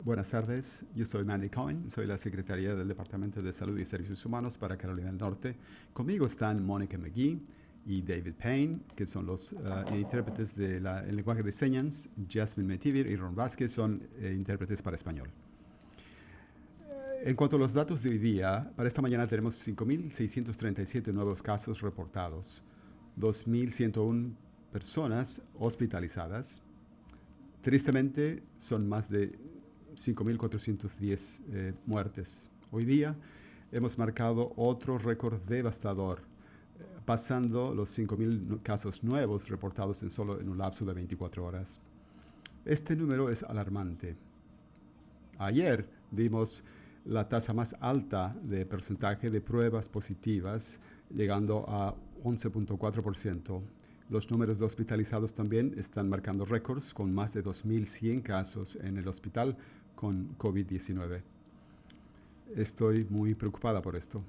Buenas tardes, yo soy Mandy Cohen, soy la secretaria del Departamento de Salud y Servicios Humanos para Carolina del Norte. Conmigo están Mónica McGee y David Payne, que son los intérpretes del lenguaje de señas. Jasmine Metivir y Ron Vázquez son intérpretes para español. En cuanto a los datos de hoy día, para esta mañana tenemos 5.637 nuevos casos reportados, 2.101 personas hospitalizadas. Tristemente, son más de 5.410 muertes. Hoy día hemos marcado otro récord devastador, pasando los 5.000 casos nuevos reportados solo en un lapso de 24 horas. Este número es alarmante. Ayer vimos la tasa más alta de porcentaje de pruebas positivas, llegando a 11.4%. Los números de hospitalizados también están marcando récords, con más de 2.100 casos en el hospital con COVID-19. Estoy muy preocupada por esto.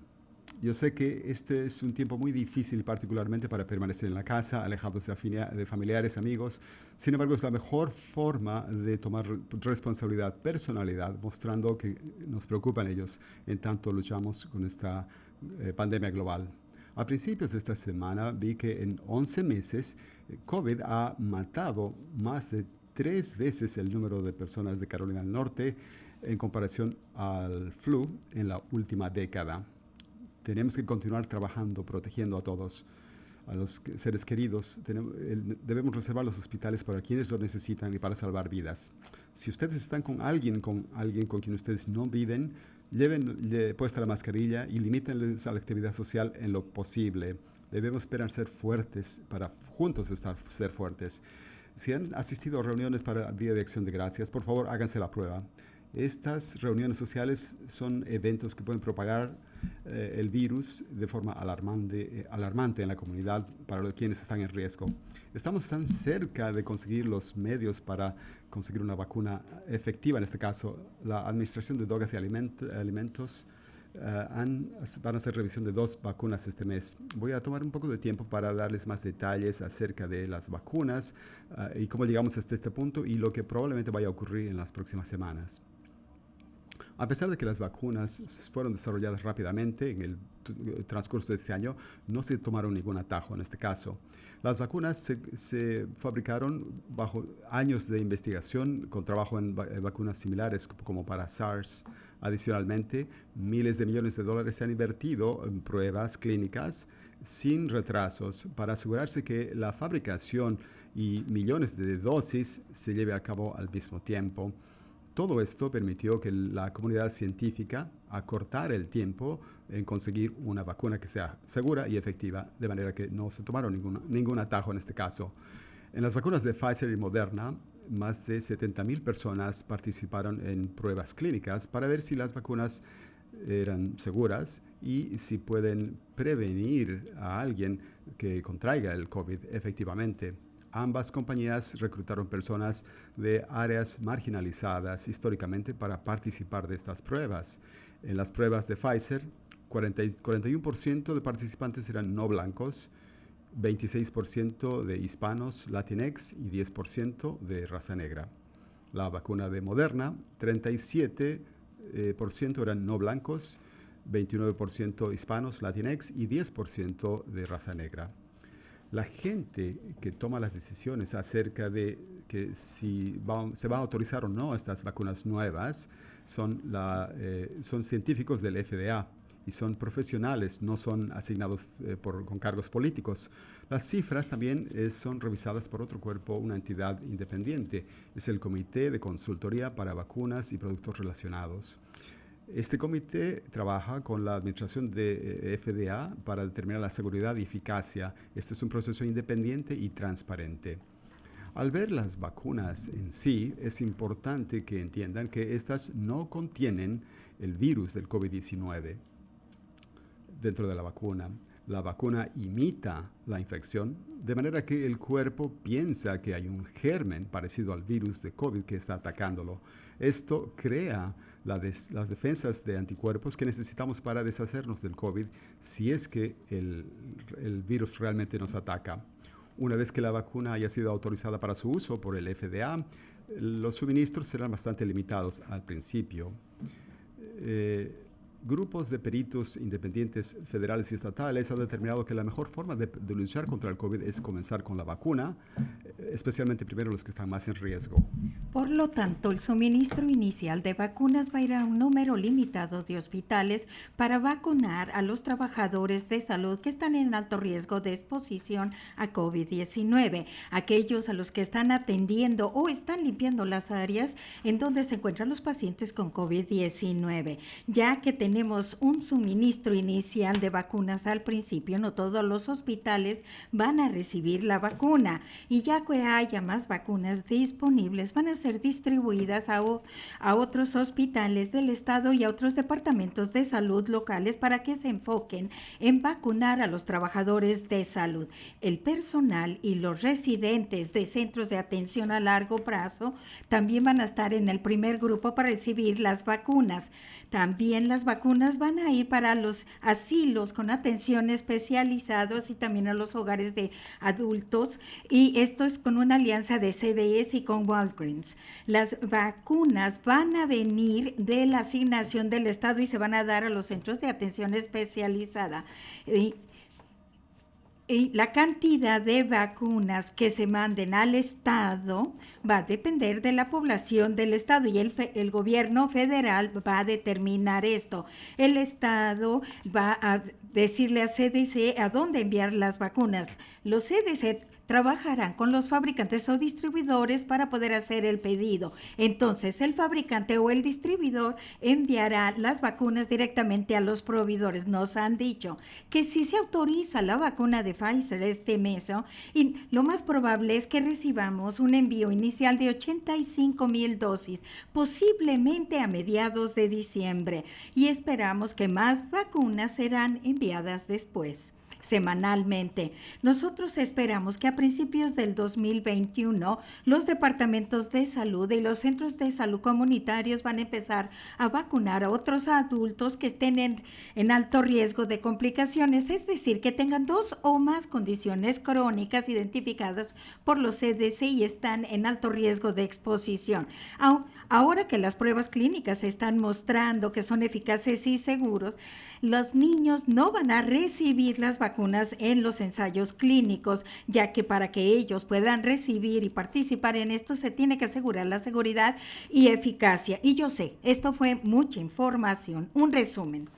Yo sé que este es un tiempo muy difícil, particularmente para permanecer en la casa, alejados de familiares, amigos. Sin embargo, es la mejor forma de tomar responsabilidad, personalidad, mostrando que nos preocupan ellos en tanto luchamos con esta pandemia global. A principios de esta semana vi que en 11 meses COVID ha matado más de 3 veces el número de personas de Carolina del Norte en comparación al flu en la última década. Tenemos que continuar trabajando, protegiendo a todos, a los seres queridos. Debemos reservar los hospitales para quienes lo necesitan y para salvar vidas. Si ustedes están con alguien con quien ustedes no viven, lleven puesta la mascarilla y limítenles a la actividad social en lo posible. Debemos esperar ser fuertes para juntos ser fuertes. Si han asistido a reuniones para el Día de Acción de Gracias, por favor háganse la prueba. Estas reuniones sociales son eventos que pueden propagar el virus de forma alarmante en la comunidad para quienes están en riesgo. Estamos tan cerca de conseguir los medios para conseguir una vacuna efectiva. En este caso, la Administración de Drogas y Alimentos van a hacer revisión de 2 vacunas este mes. Voy a tomar un poco de tiempo para darles más detalles acerca de las vacunas y cómo llegamos hasta este punto y lo que probablemente vaya a ocurrir en las próximas semanas. A pesar de que las vacunas fueron desarrolladas rápidamente en el transcurso de este año, no se tomaron ningún atajo en este caso. Las vacunas se fabricaron bajo años de investigación con trabajo en vacunas similares como para SARS. Adicionalmente, miles de millones de dólares se han invertido en pruebas clínicas sin retrasos para asegurarse que la fabricación y millones de dosis se lleve a cabo al mismo tiempo. Todo esto permitió que la comunidad científica acortara el tiempo en conseguir una vacuna que sea segura y efectiva, de manera que no se tomaron ningún atajo en este caso. En las vacunas de Pfizer y Moderna, más de 70,000 personas participaron en pruebas clínicas para ver si las vacunas eran seguras y si pueden prevenir a alguien que contraiga el COVID efectivamente. Ambas compañías reclutaron personas de áreas marginalizadas históricamente para participar de estas pruebas. En las pruebas de Pfizer, 41% de participantes eran no blancos, 26% de hispanos, Latinx y 10% de raza negra. La vacuna de Moderna, 37% eran no blancos, 29% hispanos, Latinx y 10% de raza negra. La gente que toma las decisiones acerca de que si se va a autorizar o no estas vacunas nuevas son científicos del FDA y son profesionales, no son asignados con cargos políticos. Las cifras también son revisadas por otro cuerpo, una entidad independiente. Es el Comité de Consultoría para Vacunas y Productos Relacionados. Este comité trabaja con la administración de FDA para determinar la seguridad y eficacia. Este es un proceso independiente y transparente. Al ver las vacunas en sí, es importante que entiendan que estas no contienen el virus del COVID-19 dentro de la vacuna. La vacuna imita la infección, de manera que el cuerpo piensa que hay un germen parecido al virus de COVID que está atacándolo. Esto crea las defensas de anticuerpos que necesitamos para deshacernos del COVID si es que el virus realmente nos ataca. Una vez que la vacuna haya sido autorizada para su uso por el FDA, Los suministros serán bastante limitados al principio. Grupos de peritos independientes federales y estatales han determinado que la mejor forma de luchar contra el COVID es comenzar con la vacuna, especialmente primero los que están más en riesgo. Por lo tanto, el suministro inicial de vacunas va a ir a un número limitado de hospitales para vacunar a los trabajadores de salud que están en alto riesgo de exposición a COVID-19, aquellos a los que están atendiendo o están limpiando las áreas en donde se encuentran los pacientes con COVID-19, ya que tenemos un suministro inicial de vacunas al principio. No todos los hospitales van a recibir la vacuna y ya que haya más vacunas disponibles van a ser distribuidas a otros hospitales del estado y a otros departamentos de salud locales para que se enfoquen en vacunar a los trabajadores de salud. El personal y los residentes de centros de atención a largo plazo también van a estar en el primer grupo para recibir las vacunas. También las vacunas van a ir para los asilos con atención especializados y también a los hogares de adultos, y esto es con una alianza de CVS y con Walgreens. Las vacunas van a venir de la asignación del Estado y se van a dar a los centros de atención especializada. Y la cantidad de vacunas que se manden al Estado va a depender de la población del Estado y el gobierno federal va a determinar esto. El Estado va a decirle a CDC a dónde enviar las vacunas. Los CDC trabajarán con los fabricantes o distribuidores para poder hacer el pedido. Entonces, el fabricante o el distribuidor enviará las vacunas directamente a los proveedores. Nos han dicho que si se autoriza la vacuna de Pfizer este mes, ¿no? Y lo más probable es que recibamos un envío inicial de 85,000 dosis, posiblemente a mediados de diciembre, y esperamos que más vacunas serán enviadas después. Semanalmente. Nosotros esperamos que a principios del 2021 los departamentos de salud y los centros de salud comunitarios van a empezar a vacunar a otros adultos que estén en alto riesgo de complicaciones, es decir, que tengan 2 o más condiciones crónicas identificadas por los CDC y están en alto riesgo de exposición. Ahora que las pruebas clínicas están mostrando que son eficaces y seguros, los niños no van a recibir las vacunas en los ensayos clínicos, ya que para que ellos puedan recibir y participar en esto se tiene que asegurar la seguridad y eficacia. Y yo sé, esto fue mucha información. Un resumen.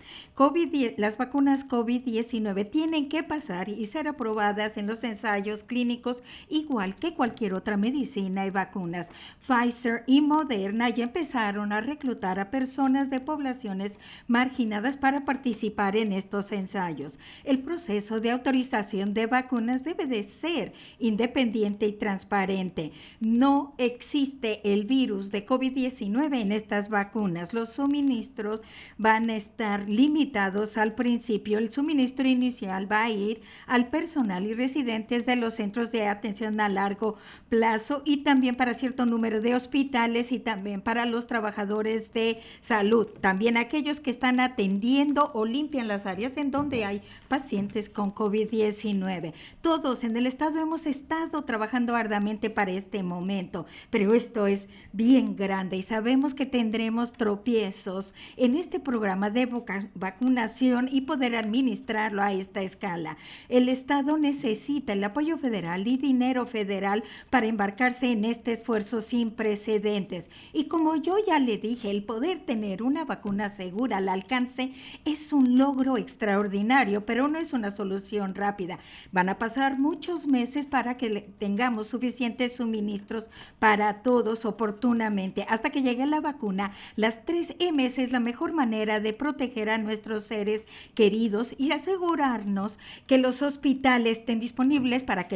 Las vacunas COVID-19 tienen que pasar y ser aprobadas en los ensayos clínicos igual que cualquier otra medicina y vacunas. Pfizer y Moderna ya empezaron a reclutar a personas de poblaciones marginadas para participar en estos ensayos. El proceso de autorización de vacunas debe de ser independiente y transparente. No existe el virus de COVID-19 en estas vacunas. Los suministros van a estar limitados al principio. El suministro inicial va a ir al personal y residentes de los centros de atención a largo plazo y también para cierto número de hospitales y también para los trabajadores de salud. También aquellos que están atendiendo o limpian las áreas en donde hay pacientes con COVID-19. Todos en el estado hemos estado trabajando arduamente para este momento, pero esto es bien grande y sabemos que tendremos tropiezos en este programa de vacunación y poder administrarlo a esta escala. El estado necesita el apoyo federal y dinero federal para embarcarse en este esfuerzo sin precedentes. Y como yo ya le dije, el poder tener una vacuna segura al alcance es un logro extraordinario, pero no es una solución rápida. Van a pasar muchos meses para que tengamos suficientes suministros para todos oportunamente. Hasta que llegue la vacuna, las 3 M's es la mejor manera de proteger a nuestros seres queridos y asegurarnos que los hospitales estén disponibles para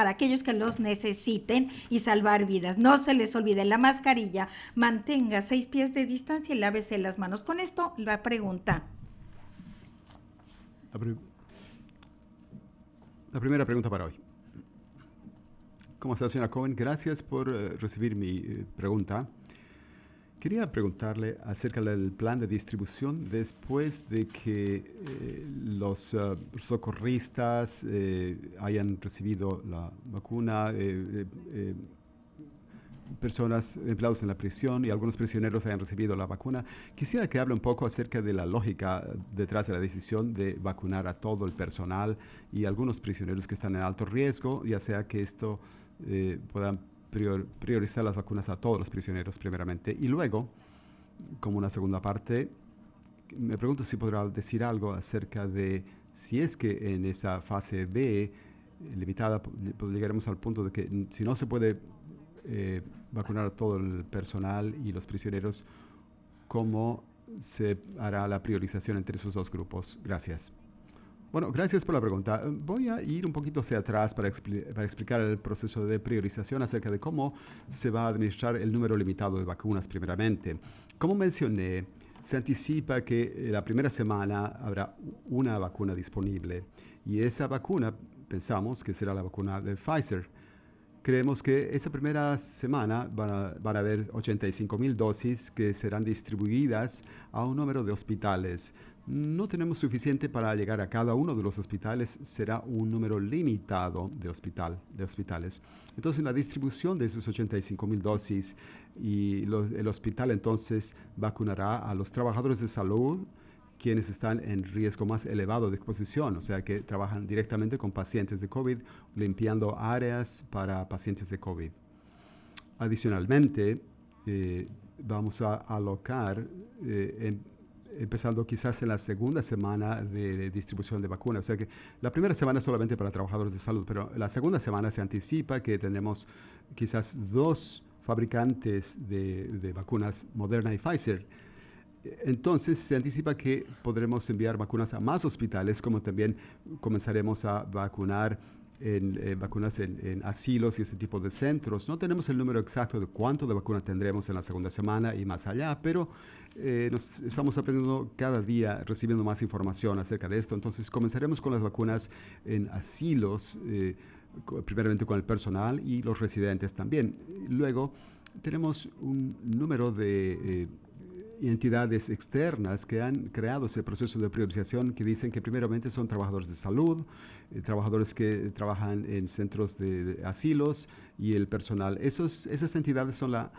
aquellos que los necesiten y salvar vidas. No se les olvide la mascarilla, mantenga 6 pies de distancia y lávese las manos. Con esto, la pregunta. La primera pregunta para hoy. ¿Cómo está, señora Cohen? Gracias por recibir mi pregunta. Quería preguntarle acerca del plan de distribución después de que los socorristas hayan recibido la vacuna. personas empleados en la prisión y algunos prisioneros hayan recibido la vacuna. Quisiera que hable un poco acerca de la lógica detrás de la decisión de vacunar a todo el personal y algunos prisioneros que están en alto riesgo, ya sea que esto puedan priorizar las vacunas a todos los prisioneros primeramente. Y luego, como una segunda parte, me pregunto si podrá decir algo acerca de si es que en esa fase B limitada llegaremos al punto de que si no se puede vacunar a todo el personal y los prisioneros, ¿cómo se hará la priorización entre esos dos grupos? Gracias. Bueno, gracias por la pregunta. Voy a ir un poquito hacia atrás para explicar el proceso de priorización acerca de cómo se va a administrar el número limitado de vacunas primeramente. Como mencioné, se anticipa que la primera semana habrá una vacuna disponible y esa vacuna pensamos que será la vacuna de Pfizer. Creemos que esa primera semana van a haber 85,000 dosis que serán distribuidas a un número de hospitales. No tenemos suficiente para llegar a cada uno de los hospitales, será un número limitado de hospitales. Entonces, la distribución de esos 85,000 dosis y el hospital entonces vacunará a los trabajadores de salud, quienes están en riesgo más elevado de exposición, o sea que trabajan directamente con pacientes de COVID, limpiando áreas para pacientes de COVID. Adicionalmente, vamos a alocar, empezando quizás en la segunda semana de distribución de vacunas, o sea que la primera semana es solamente para trabajadores de salud, pero la segunda semana se anticipa que tendremos quizás 2 fabricantes de vacunas, Moderna y Pfizer. Entonces se anticipa que podremos enviar vacunas a más hospitales, como también comenzaremos a vacunar vacunas en asilos y ese tipo de centros. No tenemos el número exacto de cuánto de vacuna tendremos en la segunda semana y más allá, pero nos estamos aprendiendo cada día, recibiendo más información acerca de esto. Entonces comenzaremos con las vacunas en asilos, primeramente con el personal y los residentes también. Luego tenemos un número de entidades externas que han creado ese proceso de priorización que dicen que primeramente son trabajadores de salud, trabajadores que trabajan en centros de asilos y el personal. Esas entidades son la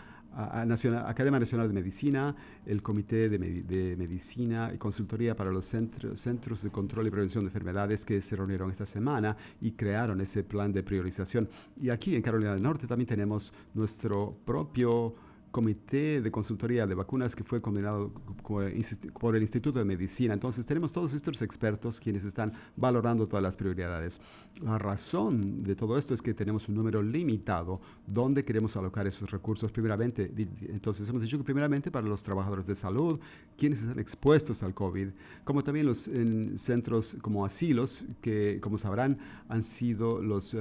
Academia Nacional de Medicina, el Comité de Medicina y Consultoría para los Centros de Control y Prevención de Enfermedades que se reunieron esta semana y crearon ese plan de priorización. Y aquí en Carolina del Norte también tenemos nuestro propio Comité de Consultoría de Vacunas que fue condenado por el Instituto de Medicina. Entonces tenemos todos estos expertos quienes están valorando todas las prioridades. La razón de todo esto es que tenemos un número limitado donde queremos alocar esos recursos primeramente. Entonces hemos dicho que primeramente para los trabajadores de salud, quienes están expuestos al COVID, como también en centros como asilos, que como sabrán han sido los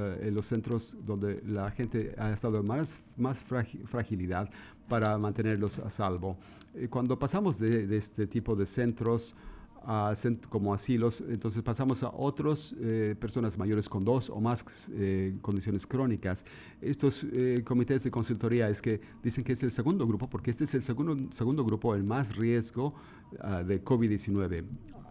centros donde la gente ha estado más fragilidad para mantenerlos a salvo. Cuando pasamos de este tipo de centros como asilos, entonces pasamos a otras personas mayores con 2 o más condiciones crónicas. Estos comités de consultoría dicen que es el segundo grupo, porque este es el segundo grupo en más riesgo de COVID-19.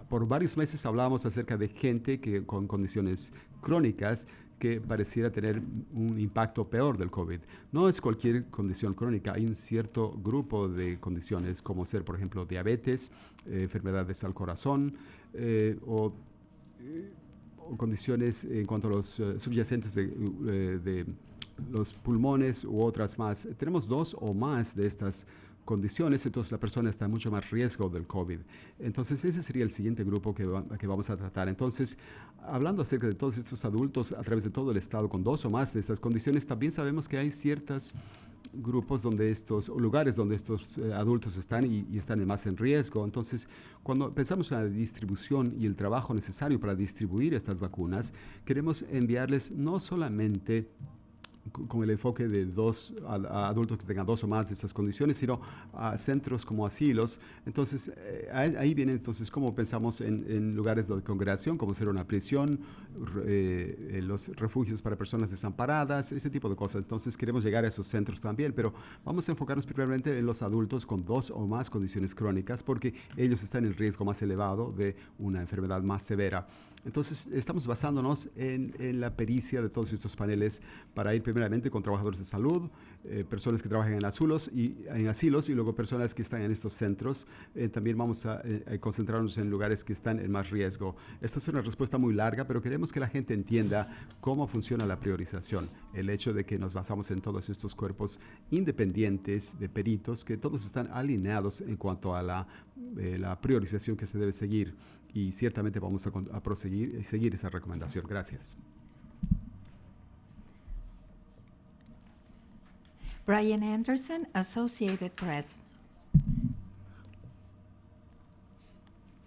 Por varios meses hablábamos acerca de gente con condiciones crónicas que pareciera tener un impacto peor del COVID. No es cualquier condición crónica, hay un cierto grupo de condiciones como ser, por ejemplo, diabetes, enfermedades al corazón o condiciones en cuanto a los subyacentes de los pulmones u otras más. Tenemos 2 o más de estas condiciones, entonces la persona está en mucho más riesgo del COVID. Entonces ese sería el siguiente grupo que vamos a tratar. Entonces, hablando acerca de todos estos adultos a través de todo el estado con 2 o más de estas condiciones, también sabemos que hay ciertos grupos lugares donde estos adultos están y están más en riesgo. Entonces, cuando pensamos en la distribución y el trabajo necesario para distribuir estas vacunas, queremos enviarles no solamente con el enfoque de a adultos que tengan 2 o más de esas condiciones, sino a centros como asilos. Entonces, ahí viene entonces cómo pensamos en lugares de congregación, como ser una prisión, los refugios para personas desamparadas, ese tipo de cosas. Entonces, queremos llegar a esos centros también, pero vamos a enfocarnos primeramente en los adultos con 2 o más condiciones crónicas, porque ellos están en riesgo más elevado de una enfermedad más severa. Entonces, estamos basándonos en la pericia de todos estos paneles para ir primeramente con trabajadores de salud, personas que trabajan en asilos y luego personas que están en estos centros. También vamos a concentrarnos en lugares que están en más riesgo. Esta es una respuesta muy larga, pero queremos que la gente entienda cómo funciona la priorización. El hecho de que nos basamos en todos estos cuerpos independientes de peritos, que todos están alineados en cuanto a la priorización que se debe seguir. Y ciertamente vamos a proseguir y seguir esa recomendación. Gracias. Brian Anderson, Associated Press.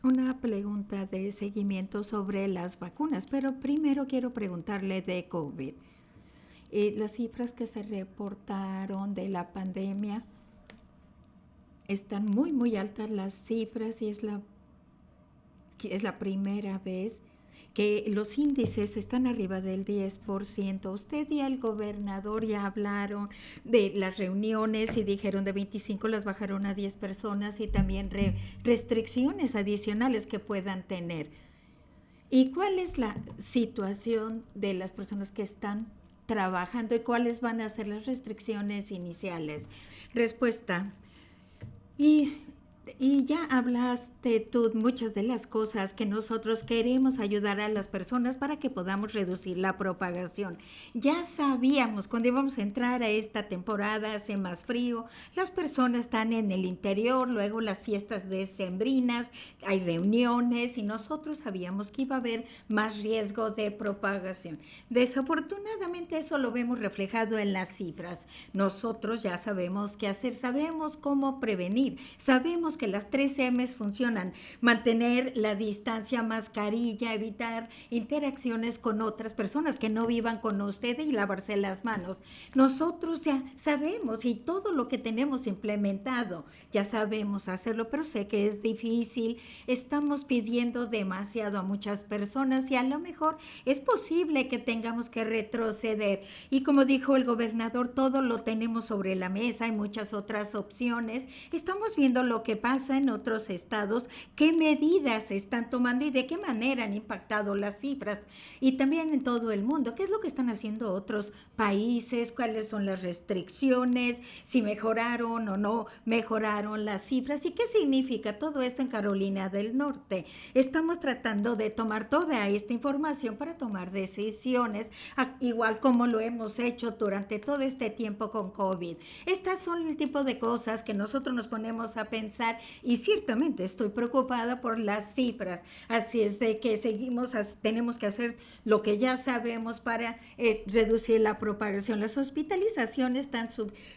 Una pregunta de seguimiento sobre las vacunas, pero primero quiero preguntarle de COVID. Las cifras que se reportaron de la pandemia están muy, muy altas las cifras y es la primera vez que los índices están arriba del 10%. Usted y el gobernador ya hablaron de las reuniones y dijeron de 25 las bajaron a 10 personas y también restricciones adicionales que puedan tener. ¿Y cuál es la situación de las personas que están trabajando y cuáles van a ser las restricciones iniciales? Respuesta. Y ya hablaste tú muchas de las cosas que nosotros queremos ayudar a las personas para que podamos reducir la propagación. Ya sabíamos cuando íbamos a entrar a esta temporada, hace más frío, las personas están en el interior, luego las fiestas decembrinas, hay reuniones y nosotros sabíamos que iba a haber más riesgo de propagación. Desafortunadamente eso lo vemos reflejado en las cifras. Nosotros ya sabemos qué hacer, sabemos cómo prevenir, sabemos que las 3 M's funcionan: mantener la distancia, mascarilla, evitar interacciones con otras personas que no vivan con usted y lavarse las manos. Nosotros ya sabemos y todo lo que tenemos implementado, ya sabemos hacerlo, pero sé que es difícil. Estamos pidiendo demasiado a muchas personas y a lo mejor es posible que tengamos que retroceder. Y como dijo el gobernador, todo lo tenemos sobre la mesa, hay muchas otras opciones. Estamos viendo lo que pasa en otros estados, qué medidas se están tomando y de qué manera han impactado las cifras. Y también en todo el mundo, qué es lo que están haciendo otros países, cuáles son las restricciones, si mejoraron o no mejoraron las cifras y qué significa todo esto en Carolina del Norte. Estamos tratando de tomar toda esta información para tomar decisiones, igual como lo hemos hecho durante todo este tiempo con COVID. Estas son el tipo de cosas que nosotros nos ponemos a pensar y ciertamente estoy preocupada por las cifras. Así es de que tenemos que hacer lo que ya sabemos para reducir la propagación. Las hospitalizaciones están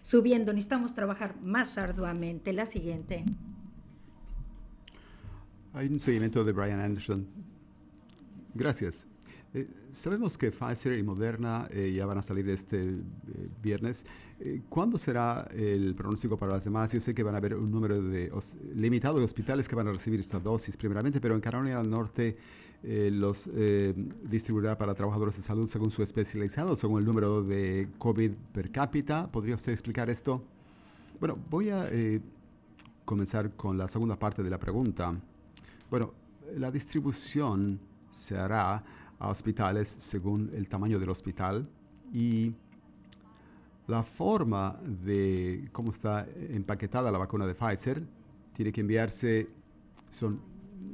subiendo, necesitamos trabajar más arduamente. La siguiente. Hay un seguimiento de Brian Anderson. Gracias. Sabemos que Pfizer y Moderna ya van a salir este viernes. ¿Cuándo será el pronóstico para las demás? Yo sé que van a haber un número limitado de hospitales que van a recibir esta dosis primeramente, pero en Carolina del Norte los distribuirá para trabajadores de salud según su especializado, según el número de COVID per cápita. ¿Podría usted explicar esto? Bueno, voy a comenzar con la segunda parte de la pregunta. Bueno, la distribución se hará a hospitales según el tamaño del hospital y la forma de cómo está empaquetada la vacuna de Pfizer tiene que enviarse, son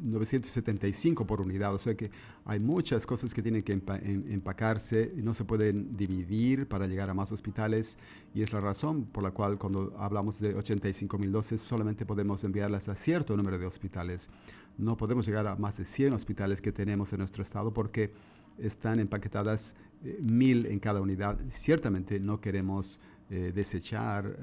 975 por unidad, o sea que hay muchas cosas que tienen que empacarse y no se pueden dividir para llegar a más hospitales y es la razón por la cual cuando hablamos de 85,000 dosis solamente podemos enviarlas a cierto número de hospitales. No podemos llegar a más de 100 hospitales que tenemos en nuestro estado porque están empaquetadas 1,000 en cada unidad. Ciertamente no queremos desechar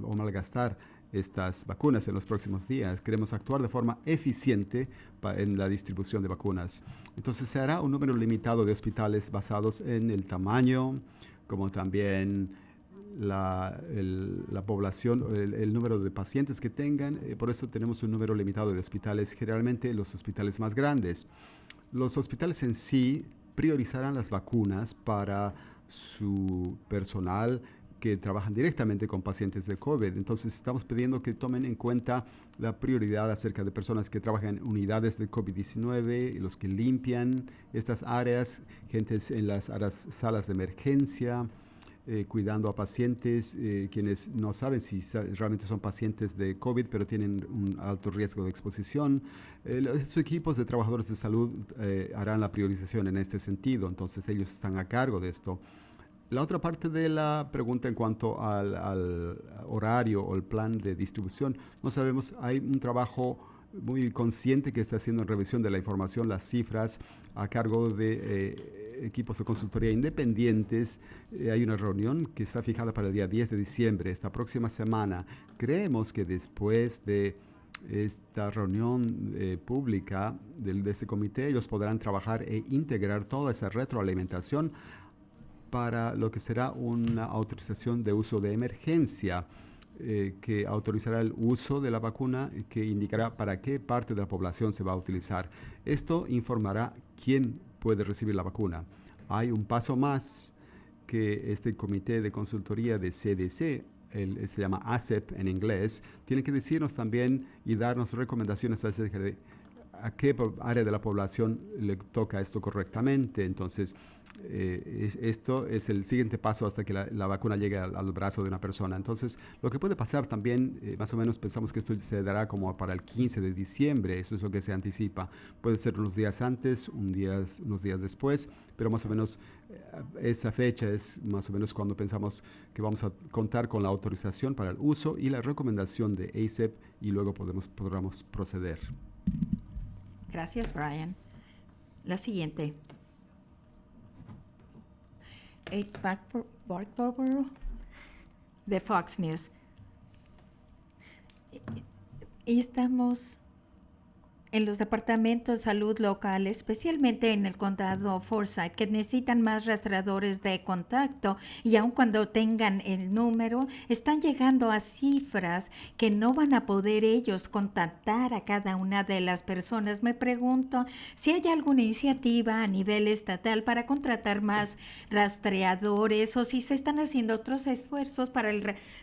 o malgastar estas vacunas en los próximos días. Queremos actuar de forma eficiente en la distribución de vacunas. Entonces se hará un número limitado de hospitales basados en el tamaño, como también la población, el número de pacientes que tengan. Por eso tenemos un número limitado de hospitales, generalmente los hospitales más grandes. Los hospitales en sí priorizarán las vacunas para su personal que trabajan directamente con pacientes de COVID. Entonces, estamos pidiendo que tomen en cuenta la prioridad acerca de personas que trabajan en unidades de COVID-19, los que limpian estas áreas, gentes en las salas de emergencia, cuidando a pacientes quienes no saben si realmente son pacientes de COVID, pero tienen un alto riesgo de exposición. Estos equipos de trabajadores de salud harán la priorización en este sentido, entonces ellos están a cargo de esto. La otra parte de la pregunta en cuanto al horario o el plan de distribución, no sabemos, hay un trabajo muy consciente que está haciendo en revisión de la información, las cifras, a cargo de equipos de consultoría independientes. Hay una reunión que está fijada para el día 10 de diciembre, esta próxima semana. Creemos que después de esta reunión pública de este comité, ellos podrán trabajar e integrar toda esa retroalimentación para lo que será una autorización de uso de emergencia que autorizará el uso de la vacuna, que indicará para qué parte de la población se va a utilizar. Esto informará quién puede recibir la vacuna. Hay un paso más que este comité de consultoría de CDC, se llama ACEP en inglés, tiene que decirnos también y darnos recomendaciones acerca de a qué área de la población le toca esto correctamente. Entonces, esto es el siguiente paso hasta que la vacuna llegue al brazo de una persona. Entonces, lo que puede pasar también, más o menos pensamos que esto se dará como para el 15 de diciembre, eso es lo que se anticipa. Puede ser unos días antes, unos días después, pero más o menos esa fecha es más o menos cuando pensamos que vamos a contar con la autorización para el uso y la recomendación de ACEP y luego podamos proceder. Gracias, Brian. La siguiente. Barkborough, de Fox News. Y estamos en los departamentos de salud local, especialmente en el condado Forsyth, que necesitan más rastreadores de contacto, y aun cuando tengan el número, están llegando a cifras que no van a poder ellos contactar a cada una de las personas. Me pregunto si hay alguna iniciativa a nivel estatal para contratar más rastreadores o si se están haciendo otros esfuerzos para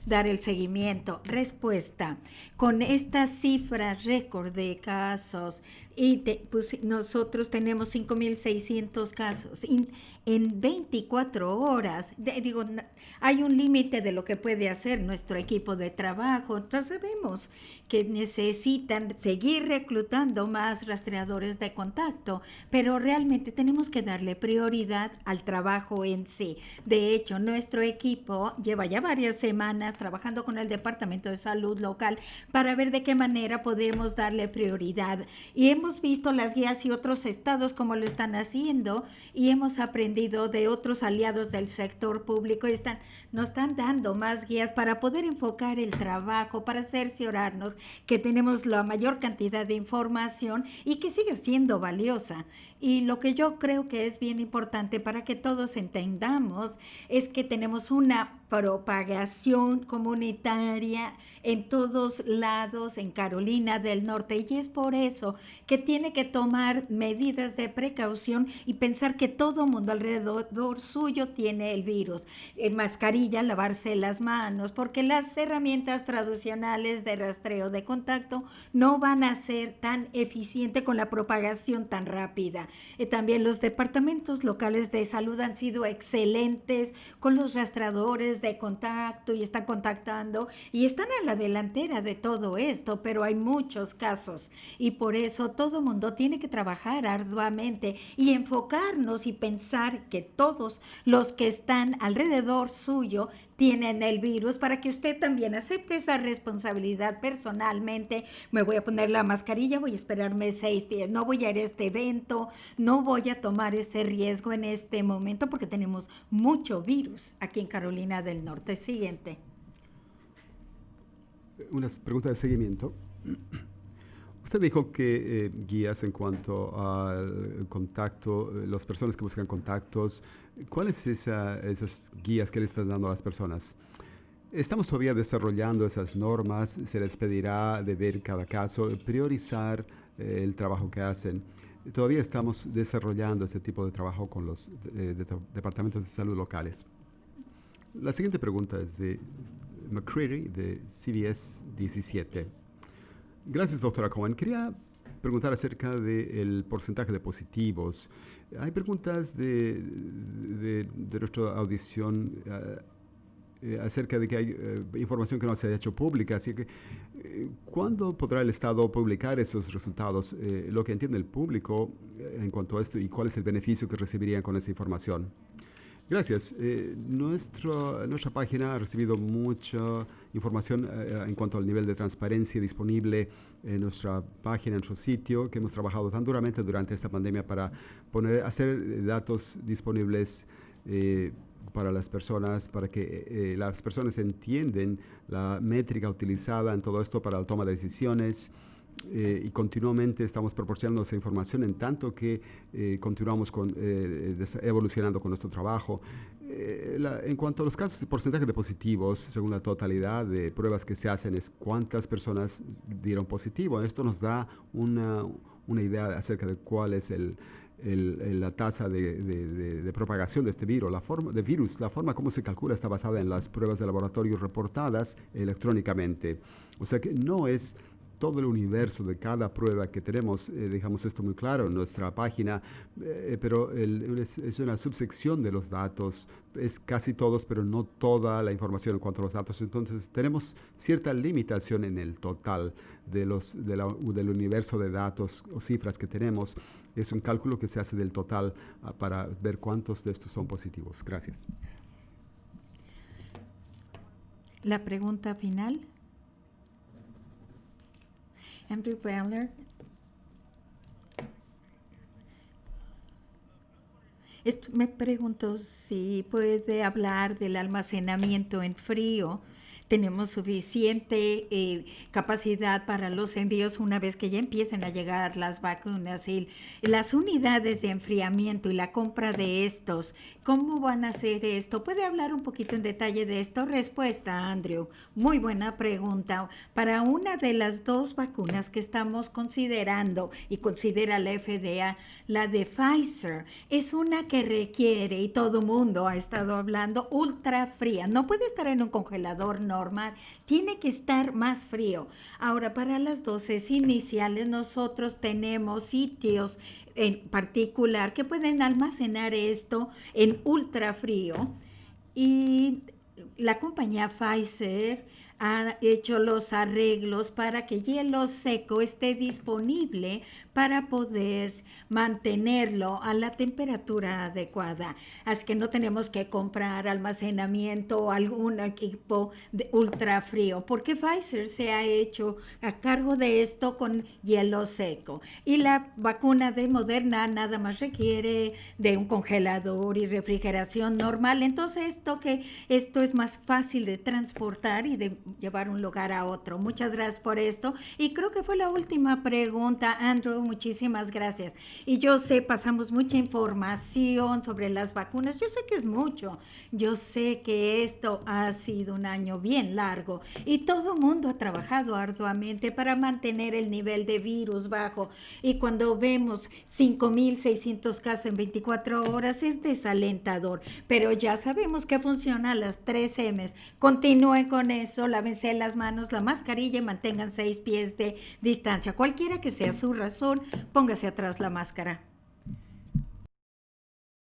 dar el seguimiento. Respuesta: con estas cifras récord de casos, y nosotros tenemos 5,600 casos en 24 horas. Hay un límite de lo que puede hacer nuestro equipo de trabajo. Entonces sabemos que necesitan seguir reclutando más rastreadores de contacto, pero realmente tenemos que darle prioridad al trabajo en sí. De hecho, nuestro equipo lleva ya varias semanas trabajando con el Departamento de Salud local para ver de qué manera podemos darle prioridad. Y hemos visto las guías y otros estados como lo están haciendo, y hemos aprendido de otros aliados del sector público y nos están dando más guías para poder enfocar el trabajo, para cerciorarnos que tenemos la mayor cantidad de información y que sigue siendo valiosa. Y lo que yo creo que es bien importante para que todos entendamos es que tenemos una propagación comunitaria en todos lados en Carolina del Norte, y es por eso que tiene que tomar medidas de precaución y pensar que todo mundo alrededor suyo tiene el virus. En mascarilla, lavarse las manos, porque las herramientas tradicionales de rastreo de contacto no van a ser tan eficientes con la propagación tan rápida. También los departamentos locales de salud han sido excelentes con los rastreadores de contacto y están contactando y están a la delantera de todo esto, pero hay muchos casos y por eso todo mundo tiene que trabajar arduamente y enfocarnos y pensar que todos los que están alrededor suyo tienen el virus, para que usted también acepte esa responsabilidad personalmente. Me voy a poner la mascarilla, voy a esperarme 6 días, no voy a ir a este evento, no voy a tomar ese riesgo en este momento porque tenemos mucho virus aquí en Carolina del Norte. Siguiente. Unas preguntas de seguimiento. Usted dijo que guías en cuanto al contacto, las personas que buscan contactos, ¿cuáles esas guías que le están dando a las personas? Estamos todavía desarrollando esas normas, se les pedirá de ver cada caso, priorizar el trabajo que hacen. Todavía estamos desarrollando ese tipo de trabajo con los departamentos de salud locales. La siguiente pregunta es de McCreary de CBS 17. Gracias, doctora Cohen. Quería preguntar acerca del porcentaje de positivos. Hay preguntas de nuestra audición acerca de que hay información que no se ha hecho pública. Así que, ¿cuándo podrá el Estado publicar esos resultados? Lo que entiende el público en cuanto a esto y cuál es el beneficio que recibirían con esa información. Gracias. Nuestra página ha recibido mucha información en cuanto al nivel de transparencia disponible en nuestra página, en nuestro sitio, que hemos trabajado tan duramente durante esta pandemia para hacer datos disponibles para las personas, para que las personas entiendan la métrica utilizada en todo esto para la toma de decisiones. Y continuamente estamos proporcionando esa información en tanto que continuamos evolucionando con nuestro trabajo. En cuanto a los casos de porcentaje de positivos, según la totalidad de pruebas que se hacen, es cuántas personas dieron positivo. Esto nos da una idea acerca de cuál es la tasa de propagación de este virus. La forma como se calcula está basada en las pruebas de laboratorio reportadas electrónicamente. O sea que no es todo el universo de cada prueba que tenemos, dejamos esto muy claro en nuestra página, pero es una subsección de los datos, es casi todos, pero no toda la información en cuanto a los datos. Entonces tenemos cierta limitación en el total del universo de datos o cifras que tenemos. Es un cálculo que se hace del total para ver cuántos de estos son positivos. Gracias. La pregunta final. Andrew Ballard. Me pregunto si puede hablar del almacenamiento en frío. Tenemos suficiente capacidad para los envíos una vez que ya empiecen a llegar las vacunas y las unidades de enfriamiento y la compra de estos. ¿Cómo van a hacer esto? ¿Puede hablar un poquito en detalle de esto? Respuesta, Andrew. Muy buena pregunta. Para una de las dos vacunas que estamos considerando y considera la FDA, la de Pfizer, es una que requiere, y todo mundo ha estado hablando, ultra fría. No puede estar en un congelador normal, tiene que estar más frío. Ahora, para las dosis iniciales, nosotros tenemos sitios en particular que pueden almacenar esto en ultra frío, y la compañía Pfizer ha hecho los arreglos para que hielo seco esté disponible para poder mantenerlo a la temperatura adecuada. Así que no tenemos que comprar almacenamiento o algún equipo de ultra frío, porque Pfizer se ha hecho a cargo de esto con hielo seco. Y la vacuna de Moderna nada más requiere de un congelador y refrigeración normal. Entonces esto es más fácil de transportar y de llevar un lugar a otro. Muchas gracias por esto. Y creo que fue la última pregunta, Andrew. Muchísimas gracias. Y yo sé, pasamos mucha información sobre las vacunas. Yo sé que es mucho. Yo sé que esto ha sido un año bien largo y todo el mundo ha trabajado arduamente para mantener el nivel de virus bajo. Y cuando vemos 5,600 casos en 24 horas es desalentador. Pero ya sabemos que funcionan las 3 M's. Continúen con eso, lávense las manos, la mascarilla y mantengan 6 pies de distancia. Cualquiera que sea su razón, póngase atrás la máscara.